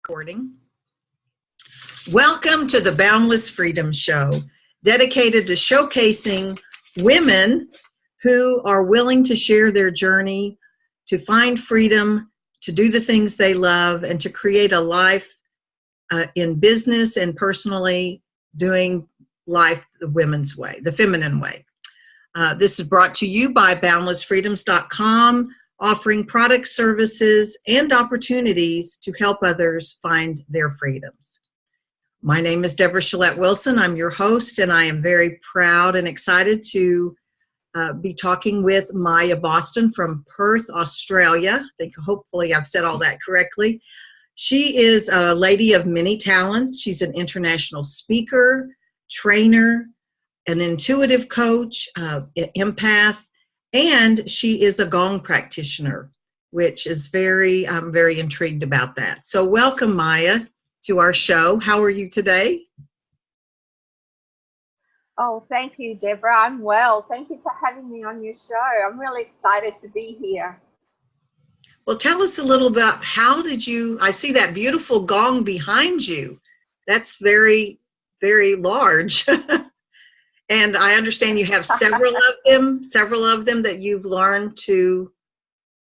Recording. Welcome to the Boundless Freedoms Show, dedicated to showcasing women who are willing to share their journey, to find freedom, to do the things they love, and to create a life in business and personally doing life the women's way, the feminine way. This is brought to you by boundlessfreedoms.com, offering products, services, and opportunities to help others find their freedoms. My name is Deborah Chelette-Wilson. I'm your host, and I am very proud and excited to be talking with Maya Boston from Perth, Australia. I think hopefully I've said all that correctly. She is a lady of many talents. She's an international speaker, trainer, an intuitive coach, empath, and she is a Gong Practitioner, which is I'm very intrigued about that. So welcome, Maya, to our show. How are you today? Oh, thank you, Deborah. I'm well. Thank you for having me on your show. I'm really excited to be here. Well, tell us a little about I see that beautiful gong behind you. That's very, very large. And I understand you have several of them that you've learned to,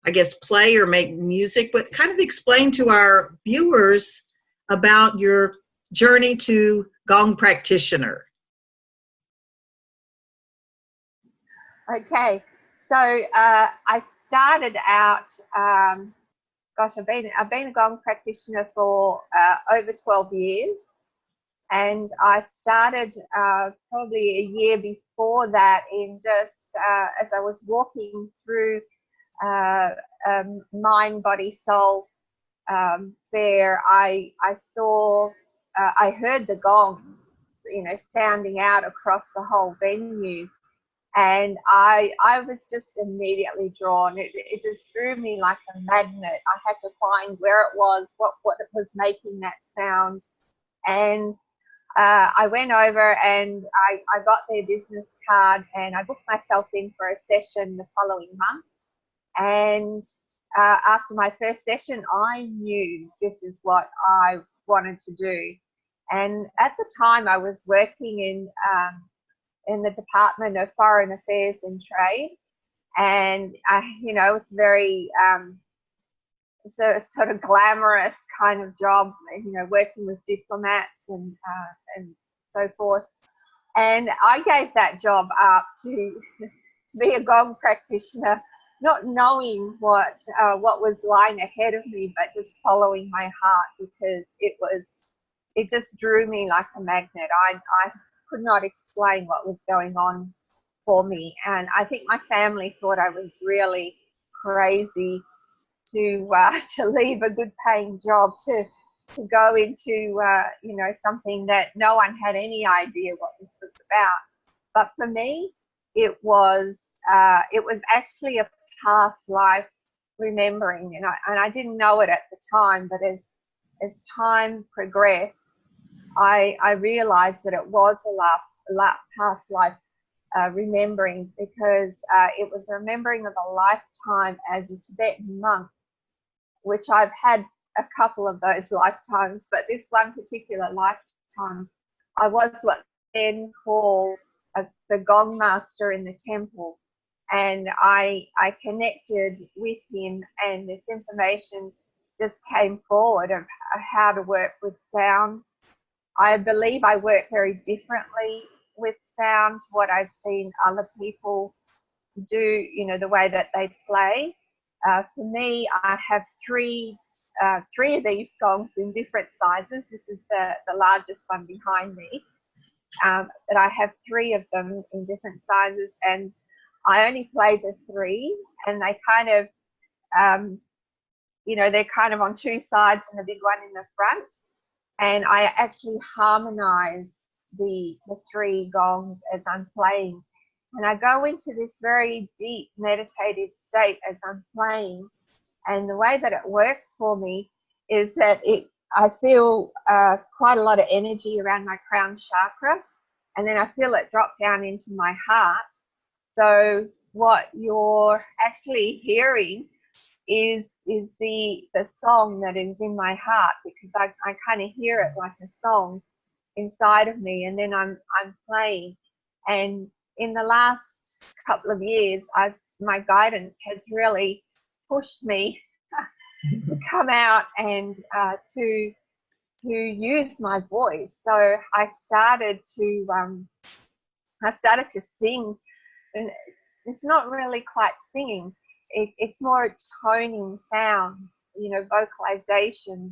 I guess, play or make music, but kind of explain to our viewers about your journey to Gong Practitioner. Okay, so I started out, I've been a Gong Practitioner for over 12 years. And I started probably a year before that in just as I was walking through mind, body, soul fair, I heard the gongs, sounding out across the whole venue. And I was just immediately drawn. It just drew me like a magnet. I had to find where it was, what it was making that sound. And I went over and I got their business card and I booked myself in for a session the following month. And after my first session, I knew this is what I wanted to do. And at the time, I was working in the Department of Foreign Affairs and Trade. And, it was very... it's a sort of glamorous kind of job, working with diplomats and so forth. And I gave that job up to be a Gong Practitioner, not knowing what was lying ahead of me, but just following my heart because it just drew me like a magnet. I could not explain what was going on for me, and I think my family thought I was really crazy to leave a good paying job to go into something that no one had any idea what this was about. But for me, it was actually a past life remembering, and I didn't know it at the time, but as time progressed, I realized that it was a past life remembering, because it was a remembering of a lifetime as a Tibetan monk, which I've had a couple of those lifetimes, but this one particular lifetime, I was what then called the Gong Master in the temple, and I connected with him, and this information just came forward of how to work with sound. I believe I work very differently with sound, what I've seen other people do, the way that they play. For me, I have three of these gongs in different sizes. This is the largest one behind me. But I have three of them in different sizes, and I only play the three, and they kind of, they're kind of on two sides and the big one in the front. And I actually harmonize the three gongs as I'm playing. And I go into this very deep meditative state as I'm playing. And the way that it works for me is that I feel quite a lot of energy around my crown chakra, and then I feel it drop down into my heart. So what you're actually hearing is the song that is in my heart, because I kind of hear it like a song inside of me, and then I'm playing. And in the last couple of years, my guidance has really pushed me to come out and to use my voice. So I started to sing, and it's not really quite singing. It's more toning sounds, vocalizations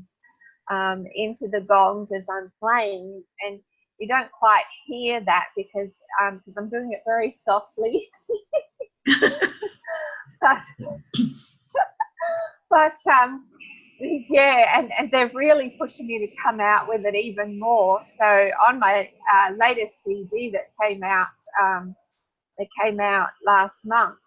into the gongs as I'm playing, and you don't quite hear that because I'm doing it very softly. but yeah, and they're really pushing me to come out with it even more. So on my latest CD that came out last month,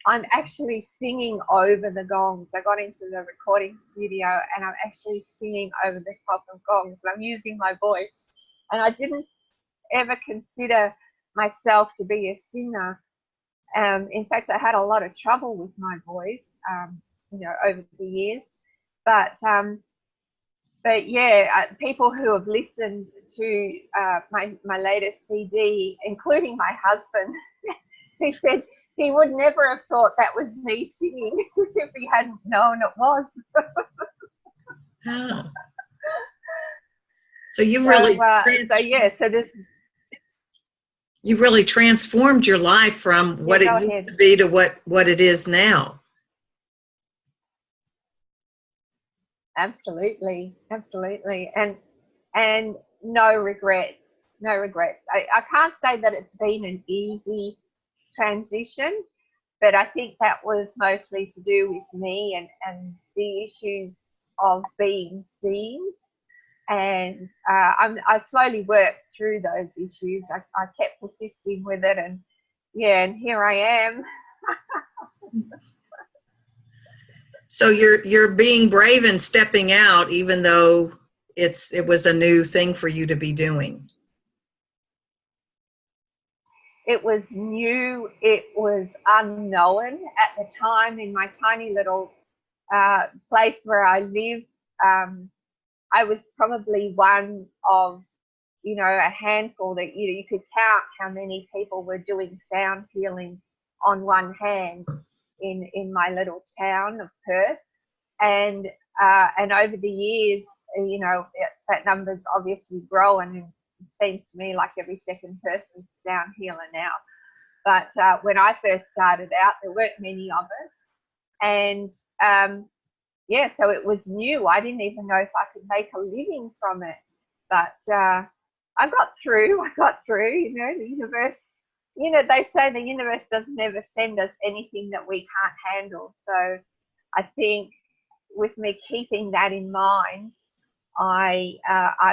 I'm actually singing over the gongs. I got into the recording studio and I'm actually singing over the top of gongs. I'm using my voice, and I didn't ever consider myself to be a singer. In fact, I had a lot of trouble with my voice, over the years. But yeah, people who have listened to my latest CD, including my husband, he said he would never have thought that was me singing if he hadn't known it was. Oh. So you really, you've really transformed your life from what it used to be to what it is now. Absolutely, and no regrets. I can't say that it's been an easy transition, but I think that was mostly to do with me and the issues of being seen. And I slowly worked through those issues. I kept persisting with it, and here I am. So you're being brave and stepping out, even though it was a new thing for you to be doing. It was new. It was unknown at the time in my tiny little place where I live. I was probably one of, a handful that you could count how many people were doing sound healing on one hand in my little town of Perth. And over the years, that number's obviously grown, and it seems to me like every second person's a sound healer now. But when I first started out, there weren't many of us. And so it was new. I didn't even know if I could make a living from it. But I got through, the universe, they say the universe doesn't ever send us anything that we can't handle. So I think with me keeping that in mind, I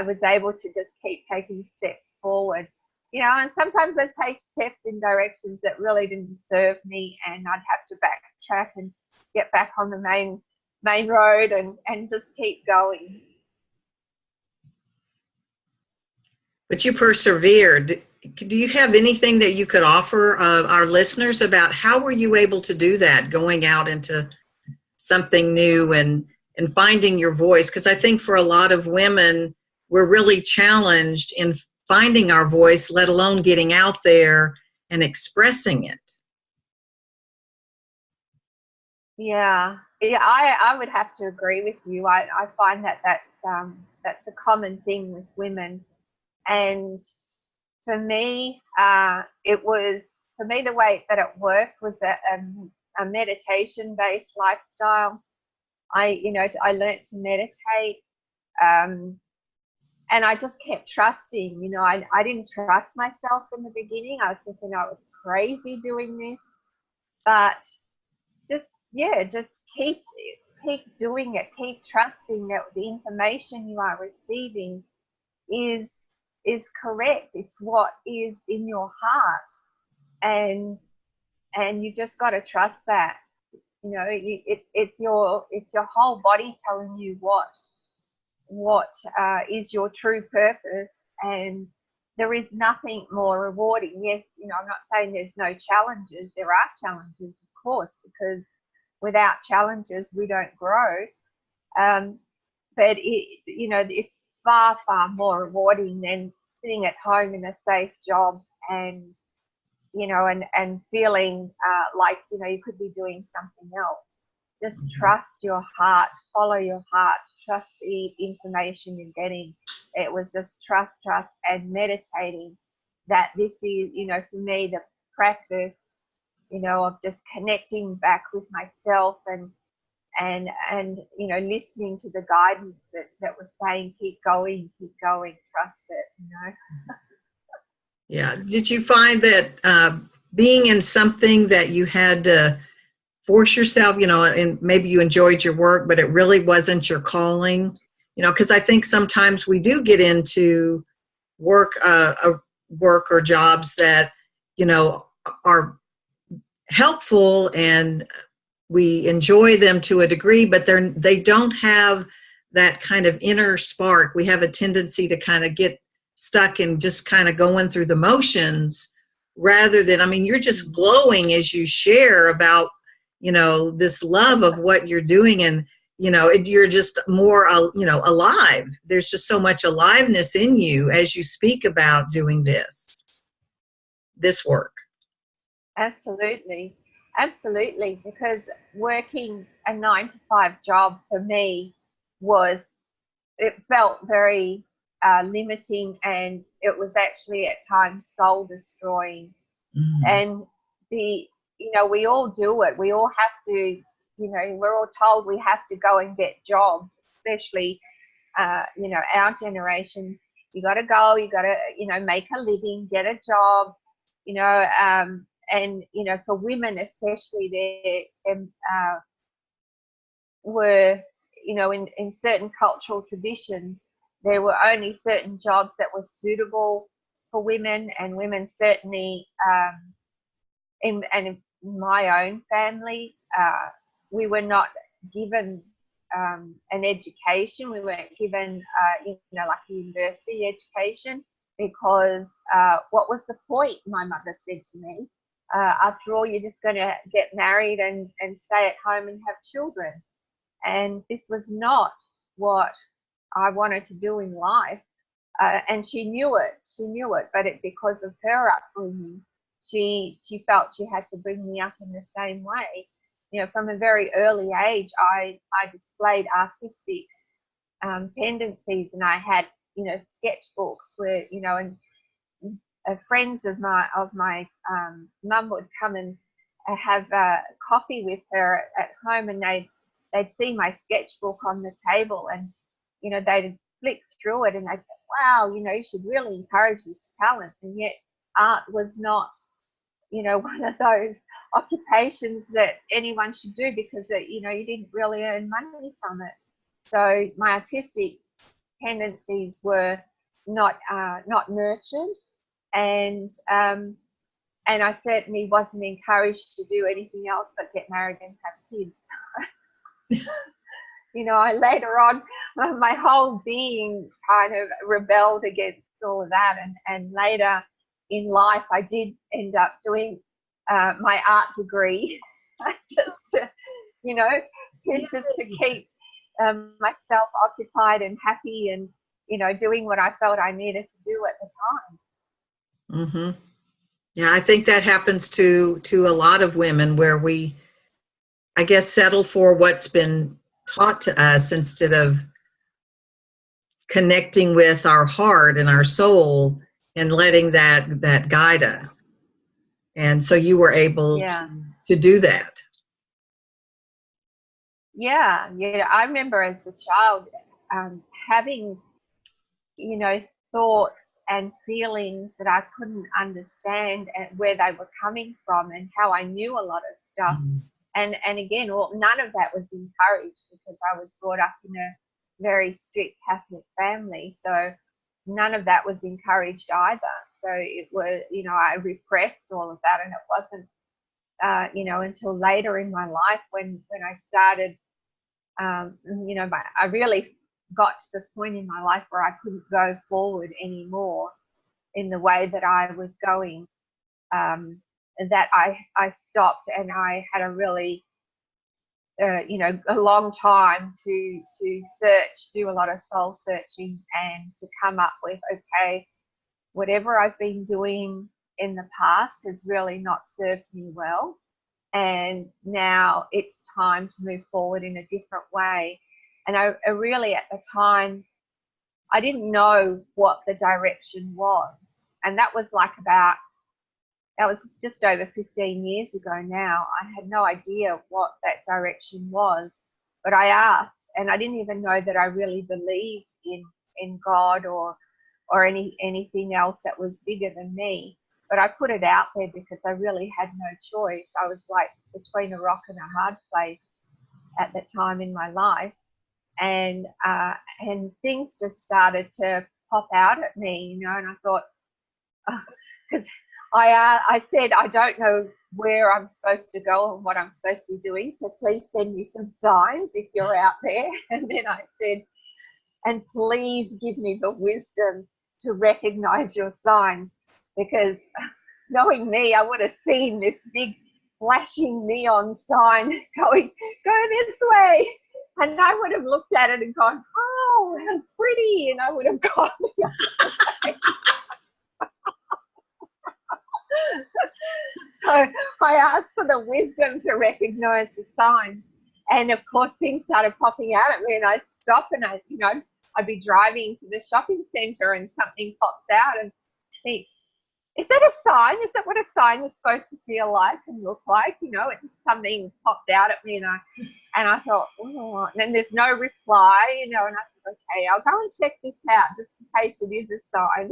was able to just keep taking steps forward, and sometimes I take steps in directions that really didn't serve me, and I'd have to backtrack and get back on the main road and just keep going. But you persevered. Do you have anything that you could offer our listeners about how were you able to do that, going out into something new and finding your voice? Because I think for a lot of women, we're really challenged in finding our voice, let alone getting out there and expressing it. Yeah, I would have to agree with you. I find that's a common thing with women. And for me, the way that it worked was a meditation-based lifestyle. I learned to meditate, and I just kept trusting. I didn't trust myself in the beginning. I was thinking I was crazy doing this, but just keep doing it. Keep trusting that the information you are receiving is correct. It's what is in your heart, and you just got to trust that. It's your whole body telling you what is your true purpose, and there is nothing more rewarding. Yes, I'm not saying there's no challenges. There are challenges, of course, because without challenges, we don't grow. But it's far, far more rewarding than sitting at home in a safe job and and feeling like you could be doing something else. Just trust your heart, follow your heart, trust the information you're getting. It was just trust, and meditating. That this is, for me, the practice, of just connecting back with myself and listening to the guidance that was saying, keep going, trust it. Yeah. Did you find that being in something that you had to force yourself, and maybe you enjoyed your work, but it really wasn't your calling? Because I think sometimes we do get into work or jobs that, are helpful and we enjoy them to a degree, but they don't have that kind of inner spark. We have a tendency to kind of get stuck and just kind of going through the motions rather than, you're just glowing as you share about, this love of what you're doing, and, you're just more, alive. There's just so much aliveness in you as you speak about doing this work. Absolutely. Absolutely. Because working a 9-to-5 job for me it felt very limiting, and it was actually at times soul destroying. And we all do it. We all have to, we're all told we have to go and get jobs, especially, our generation. You got to go, you got to, make a living, get a job, and, for women especially, there were, in certain cultural traditions, there were only certain jobs that were suitable for women, and women certainly, in my own family, we were not given an education. We weren't given, like a university education, because what was the point, my mother said to me. After all, you're just going to get married and stay at home and have children. And this was not what I wanted to do in life. And she knew it, but because of her upbringing, she felt she had to bring me up in the same way. From a very early age, I displayed artistic tendencies, and I had, sketchbooks where, and friends of my mum would come and have coffee with her at home, and they'd see my sketchbook on the table, and they'd flick through it, and they'd say, wow, you should really encourage this talent. And yet art was not, one of those occupations that anyone should do, because you didn't really earn money from it. So my artistic tendencies were not nurtured, and I certainly wasn't encouraged to do anything else but get married and have kids. I later on, my whole being kind of rebelled against all of that, and later in life, I did end up doing my art degree just to, to keep myself occupied and happy, and doing what I felt I needed to do at the time. Mm-hmm. Yeah, I think that happens to a lot of women, where we, I guess, settle for what's been taught to us instead of connecting with our heart and our soul and letting that guide us. And so you were able to do that. Yeah. I remember as a child having, thoughts and feelings that I couldn't understand, and where they were coming from, and how I knew a lot of stuff. Mm-hmm. And again, none of that was encouraged, because I was brought up in a very strict Catholic family. So none of that was encouraged either. So it was, I repressed all of that, and it wasn't, until later in my life when I started, I really got to the point in my life where I couldn't go forward anymore in the way that I was going, that I stopped, and I had a really you know, a long time to search, do a lot of soul searching, and to come up with, okay, whatever I've been doing in the past has really not served me well, and now it's time to move forward in a different way. And I really, at the time, I didn't know what the direction was, and that was just over 15 years ago now. I had no idea what that direction was, but I asked, and I didn't even know that I really believed in God or anything else that was bigger than me. But I put it out there because I really had no choice. I was like between a rock and a hard place at that time in my life, and things just started to pop out at me, you know. And I thought, because I said, I don't know where I'm supposed to go and what I'm supposed to be doing, so please send me some signs if you're out there. And then I said, and please give me the wisdom to recognize your signs, because knowing me, I would have seen this big flashing neon sign going, go this way. And I would have looked at it and gone, oh, how pretty. And I would have gone the other way. So I asked for the wisdom to recognize the signs. And of course, things started popping out at me, and I'd stop and I'd be driving to the shopping centre and something pops out and think, is that a sign? Is that what a sign is supposed to feel like and look like? You know, it's something popped out at me, and I thought, oh, and then there's no reply, you know, and I thought, okay, I'll go and check this out just in case it is a sign.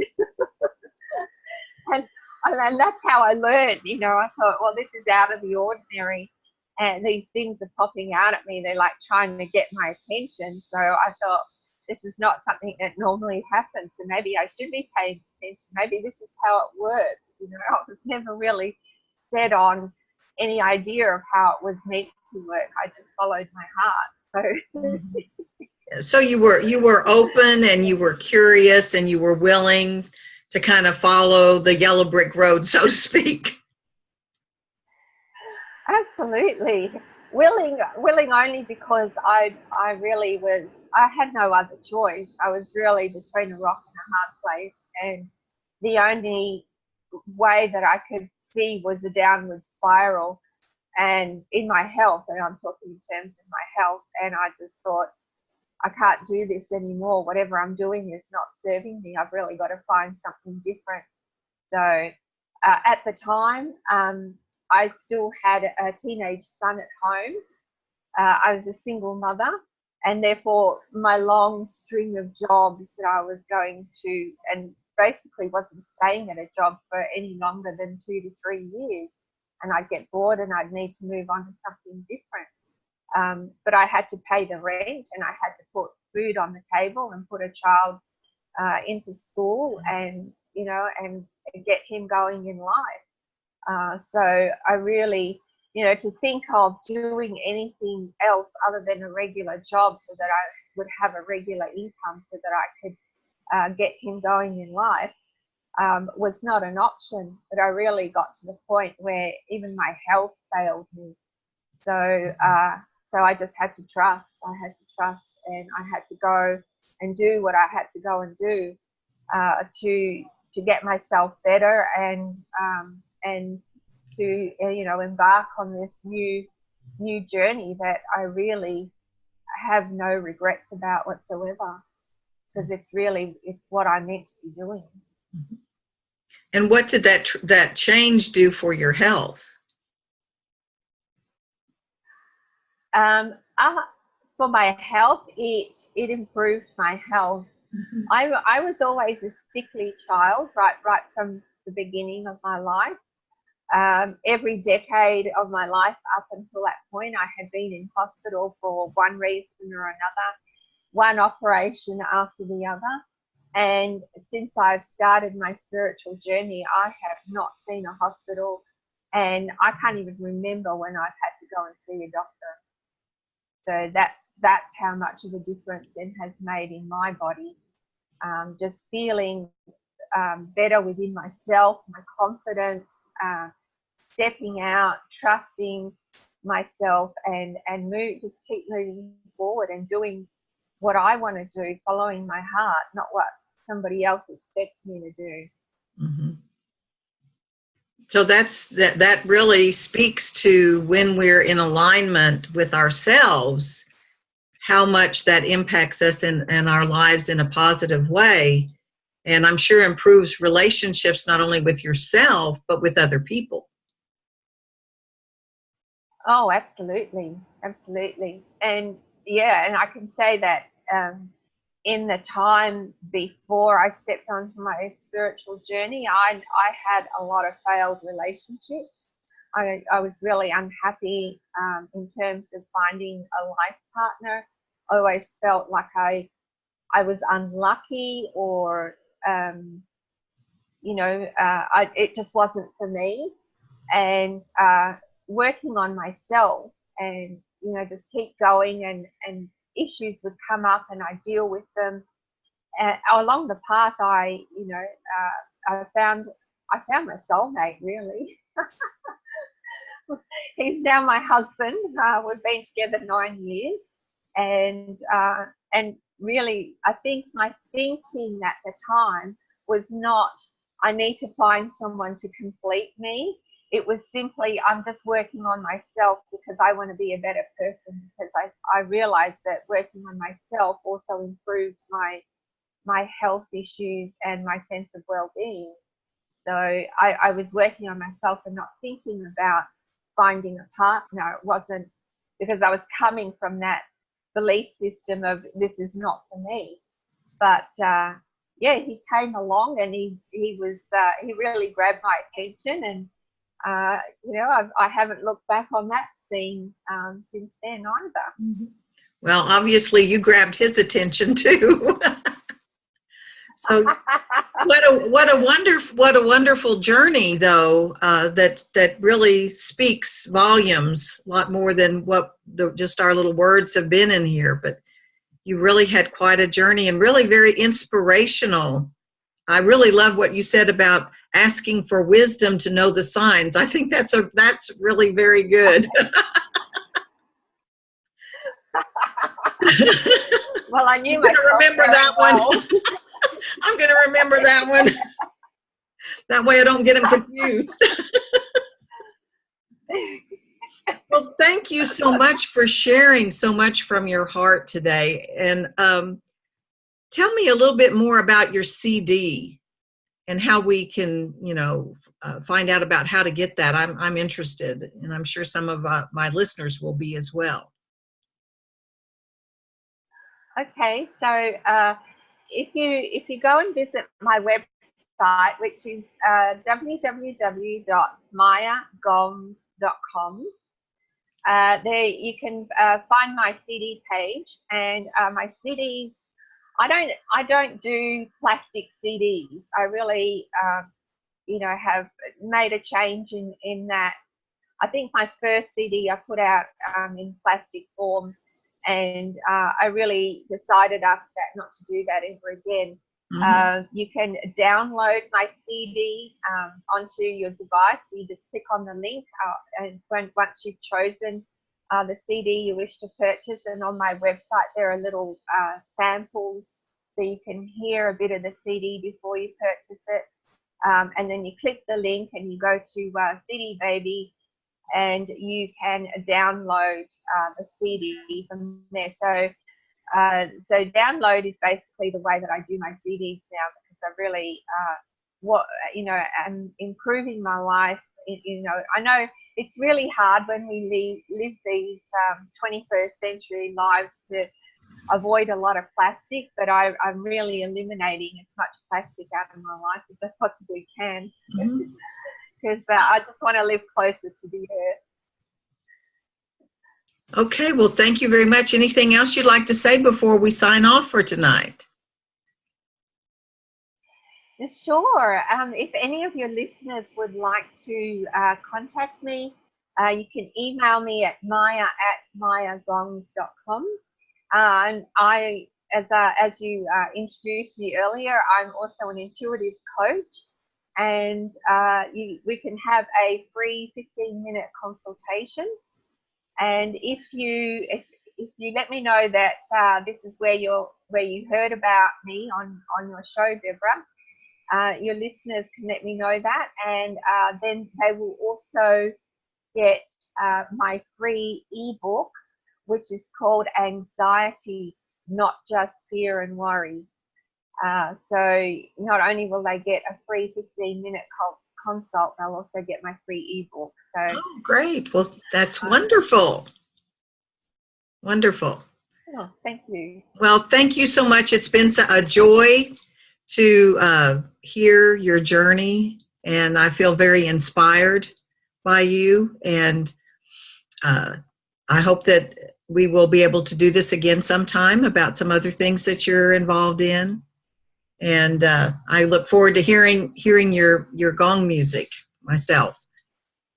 And that's how I learned, you know. I thought, well, this is out of the ordinary, and these things are popping out at me. They're like trying to get my attention. So I thought, this is not something that normally happens, and maybe I should be paying attention. Maybe this is how it works. You know, I was never really set on any idea of how it was meant to work. I just followed my heart. So you were open, and you were curious, and you were willing to kind of follow the yellow brick road, so to speak. Absolutely. Willing only because I really was, I had no other choice. I was really between a rock and a hard place, and the only way that I could see was a downward spiral, and in my health, and I'm talking in terms of my health, and I just thought, I can't do this anymore. Whatever I'm doing is not serving me. I've really got to find something different. So at the time, I still had a teenage son at home. I was a single mother, and therefore my long string of jobs that I was going to, and basically wasn't staying at a job for any longer than 2 to 3 years, and I'd get bored and I'd need to move on to something different. But I had to pay the rent, and I had to put food on the table and put a child into school, and and get him going in life. So I really, to think of doing anything else other than a regular job so that I would have a regular income so that I could get him going in life was not an option. But I really got to the point where even my health failed me. So I just had to trust. I had to trust, and I had to go and do what I had to go and do to get myself better, and to embark on this new journey that I really have no regrets about whatsoever, because it's what I'm meant to be doing. And what did that change do for your health? For my health, it improved my health. Mm-hmm. I was always a sickly child, right from the beginning of my life. Every decade of my life up until that point, I had been in hospital for one reason or another, one operation after the other. And since I've started my spiritual journey, I have not seen a hospital, and I can't even remember when I've had to go and see a doctor. So that's how much of a difference it has made in my body. Just feeling better within myself, my confidence, stepping out, trusting, myself and move, just keep moving forward and doing what I want to do, following my heart, not what somebody else expects me to do. Mm-hmm. So that really speaks to when we're in alignment with ourselves, how much that impacts us and our lives in a positive way. And I'm sure improves relationships not only with yourself, but with other people. Oh, absolutely. Absolutely. And yeah, and I can say that in the time before I stepped onto my spiritual journey, I had a lot of failed relationships. I was really unhappy in terms of finding a life partner. I always felt like I was unlucky, or it just wasn't for me. And working on myself, and just keep going, and issues would come up and I deal with them. And along the path, I found my soulmate, really. He's now my husband. We've been together 9 years, and really, I think my thinking at the time was not, I need to find someone to complete me. It was simply, I'm just working on myself because I want to be a better person, because I realized that working on myself also improved my health issues and my sense of well-being. So I was working on myself and not thinking about finding a partner. It wasn't because I was coming from that belief system of this is not for me. But yeah, he came along, and he really grabbed my attention, and I haven't looked back on that scene since then either. Mm-hmm. Well, obviously you grabbed his attention too. So what a wonderful journey, though, that really speaks volumes, a lot more than what just our little words have been in here. But you really had quite a journey, and really very inspirational. I really love what you said about asking for wisdom to know the signs. I think that's really very good. Well, I knew I'm going to remember that one. I'm going to remember that one. That way I don't get them confused. Well, thank you so much for sharing so much from your heart today. And tell me a little bit more about your CD and how we can, find out about how to get that. I'm interested, and I'm sure some of my listeners will be as well. Okay, so if you go and visit my website, which is www.mayagongs.com, there you can find my CD page, and my CDs. I don't do plastic CDs. I really have made a change in that. I think my first CD I put out in plastic form, and I really decided after that not to do that ever again. Mm-hmm. You can download my CD onto your device. You just click on the link, and once you've chosen the CD you wish to purchase, and on my website there are little samples, so you can hear a bit of the CD before you purchase it. And then you click the link and you go to CD Baby, and you can download the CD from there. So download is basically the way that I do my CDs now, because I really am improving my life. I know it's really hard when we live these 21st century lives to avoid a lot of plastic, but I'm really eliminating as much plastic out of my life as I possibly can, because I just want to live closer to the earth. Okay, well, thank you very much. Anything else you'd like to say before we sign off for tonight? Sure. If any of your listeners would like to contact me, you can email me at maya@mayagongs.com. And as you introduced me earlier, I'm also an intuitive coach, and we can have a free 15-minute consultation. And if you let me know that this is where you heard about me on your show, Deborah, your listeners can let me know that, and then they will also get my free ebook, which is called Anxiety, Not Just Fear and Worry. So not only will they get a free 15-minute consult, they'll also get my free ebook. So, oh, great. Well, that's wonderful. Wonderful. oh, thank you. Well, thank you so much. It's been a joy to hear your journey, and I feel very inspired by you. And I hope that we will be able to do this again sometime about some other things that you're involved in. And I look forward to hearing your gong music myself.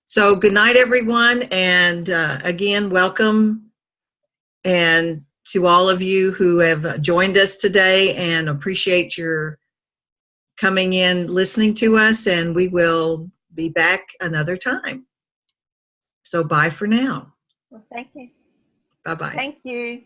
So good night, everyone. And again, welcome. And to all of you who have joined us today, and appreciate your coming in, listening to us, and we will be back another time. So bye for now. Well, thank you. Bye-bye. Thank you.